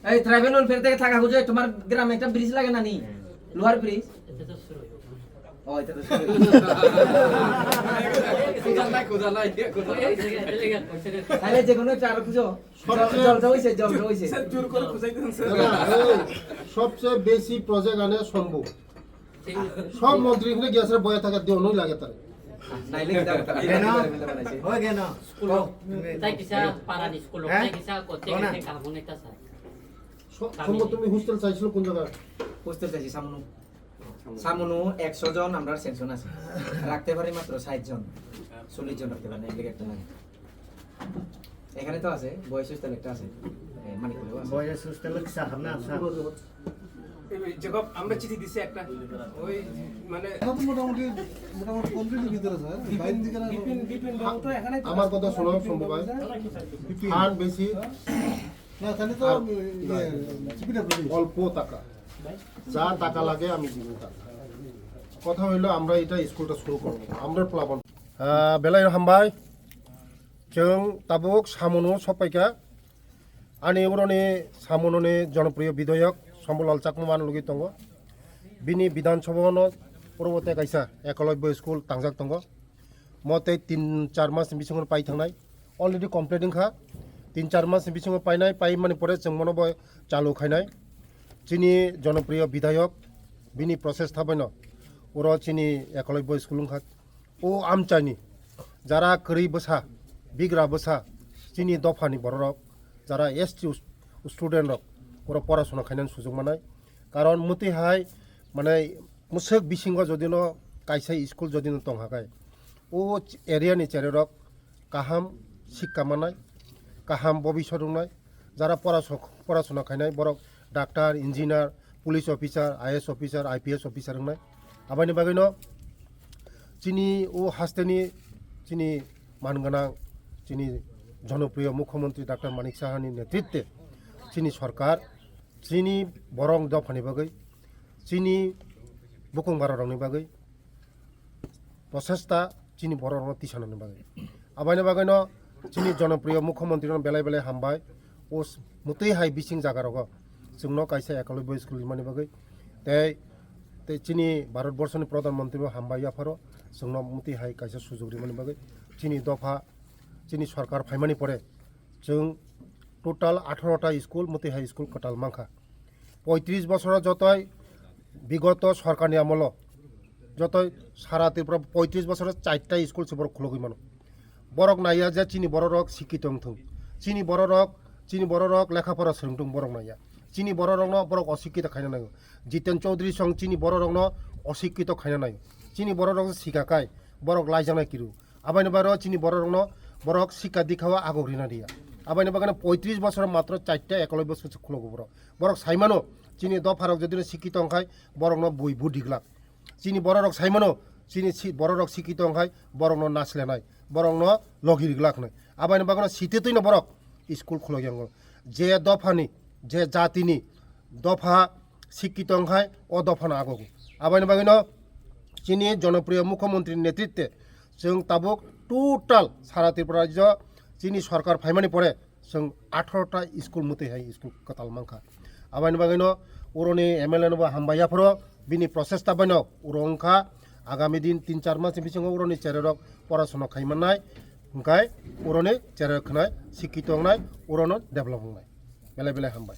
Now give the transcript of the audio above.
এই tribal welfare থেকে থাকা খুঁজে তোমার গ্রামে একটা ব্রিজ লাগে না নি লোহার ব্রিজ ও এটা তো তাহলে যে কোনো একটা আরো খুঁজো জলটা হইছে জোর করে খুঁজাইতেছেন সবচেয়ে বেশি প্রজেক্ট আনে সম্ভব সব মন্ত্রী এখানে গিয়েছে বয়ে থাকার দিয়ে অনুই লাগে তার নাইলে কি দাও হয়ে গেল স্কুল তাই কিসা পারানি স্কুল তাই কিসা কোতে গেছে কার্বন একটা স্যার সম্ভব তুমি হোস্টেল চাইছিল কোন জায়গায় বুঝতে চাইছি সামনু 100 জন আমরা সেকশন আছে রাখতে পারি মাত্র 60 জন 40 জন রাখতে পারি না এদিকে একটা এখানে তো আছে বয়স হোস্টেল একটা আছে মানিকপুরেও আছে বয়স হোস্টেল সাহাব না সাহাব জবাব আমরা চিঠি দিছি একটা ওই মানে মোটামুটি কমপ্লিট ভিতরে স্যার বাইরে দিকে বিপিন বাবু তো এখানে আমার কথা শোনো সম্ভব ভাই ফান্ড বেশি না তাহলে তো অল্প টাকা যা টাকা লাগে আমি দিব টাকা কথা হইলো আমরা এটা স্কুলটা শুরু করব আমরা প্লাবন বেলায় हामबाय जों ताबुक सामनु सपाइका आंनि उरनि सामनुनि जनप्रिय विधायक सम्बलाल चाकमान लुगि दङ बिनि विधानसभायाव पूर्वते गायसा एकलव्य स्कुल तांजाक दङ मते 3-4 मास बिसिङाव पाइ थांनाय अलरेडि कमप्लिटिं खा 3-4 मास बिसिङाव पाइनाय पाइ माने परे जों मनबो चालु खायनाय चिनी जनप्रिय विधायक बिनि प्रसेस थाबायनो उर चिनी एकलव्य स्कुल खा ओ आमचानि যারা করি বসা বিগ্রা বসা চিনি দফানি বড়রক যারা এসটি স্টুডেন্ট রক ওরা পড়াশোনা খাইনান সুযোগ মানায় কারণ মতিহাই মানে মুসক বিসিঙ্গ যদিনো কাইসাই স্কুল যদিনো তংহাকায় ও এরিয়ানি চেরেরক কাহাম শিক্ষা মানায় কাহাম ভবিষ্যৎ রংনায় যারা পড়াশোনা খাইনায় বরক doctor engineer police officer IAS officer IPS officer রংনায় আবাইনি বাগैनो চিনি ও হাস্তেনি চিনি মানগানা চিনি জনপ্রিয় মুখ্যমন্ত্রী ডক্টর মানিক সাহানি নেতৃত্বে চিনি সরকার চিনি বরং দফানি বাগै চিনি বুকুং বারरंनि बागै प्रसेस्ता चिनी बररंनो तिसाननि बागै आबायनि बागैनो चिनी जनप्रिय मुख्यमंत्री बेलाय बेलाय हामबाय ओ मुतै हाय बिसिं जागारग जोंनो कायसा एकलव्य स्कुल मानि बागै ते चिनी भारतवर्षनि प्रधानमंत्री हामबाय याफारो जोंनो मुतै हाय कायसा सुजुगरि मानि बागै चिनी दफा चिनी सरकार फायमानि परे जों टोटाल 18टा स्कुल मुतै हाई स्कुल कटाल मांखा 35 बছর যতই বিগত সরকারনি আমল যতই সারা ত্রিপুরা 35 বছর 4টা স্কুল সবর খুলগই মানো বরক নাইয়া যে চিনি বড় রক শিক্ষিত থং চিনি বড় রক লেখাপড়া सोलोंथों বরক নাইয়া চিনি বড় রক ন বরক অশিক্ষিত খাইনা নাই জিতেন চৌধুরী সং চিনি বড় রক ন অশিক্ষিত খাইনা নাই চিনি বড় রক শিখাকায় বরক লাইজানাय কিরু আবাইনি বারো চিনি বড় রক ন বরক শিক্ষা দিখাওয়া আগগ্রিনা দিয়া আবাইনি বাগানে 35 বছর মাত্র 4টা একলব্য স্কুল খুলগো বরক সাইমানো চিনি দফারক যদি শিক্ষিত অংখায় বরক ন বই বুদ্ধিগ্লাক চিনি বড় রক সাইমানো চিনি বড় রক শিক্ষিত অংখায় বরক ন নাচলেনায় বরক ন লগিরগ্লাক নাই আবাইনি বাগানে সিতেতই ন বরক স্কুল খুলগিয়াঙ্গ যে দফানি যে জাতিনি দফা শিক্ষিত অংখায় ও দফানো আগগো আবাইনি বাগানে চিনি জনপ্রিয় মুখ্যমন্ত্রীর নেতৃত্বে जों ताबुक टोटाल सारा त्रिपुरा राज्य चिनी सरकार फायमानि परे जों 18टा स्कुल मुतै हाय स्कुल कताल मांखा आबाइनि बागैनो उरनि एमएलए नबो हामबायाफोरो बिनि प्रसेस ताबायनो उरंखा आगामी दिन 3-4 मास बिसिङाव उरनि चेरेरक पराशना खायमानाय ओंखाय उरनि चेरेर खनाय शिक्षित होनाय उरनो डेभलप होनाय बेलाय बेलाय हामबाय।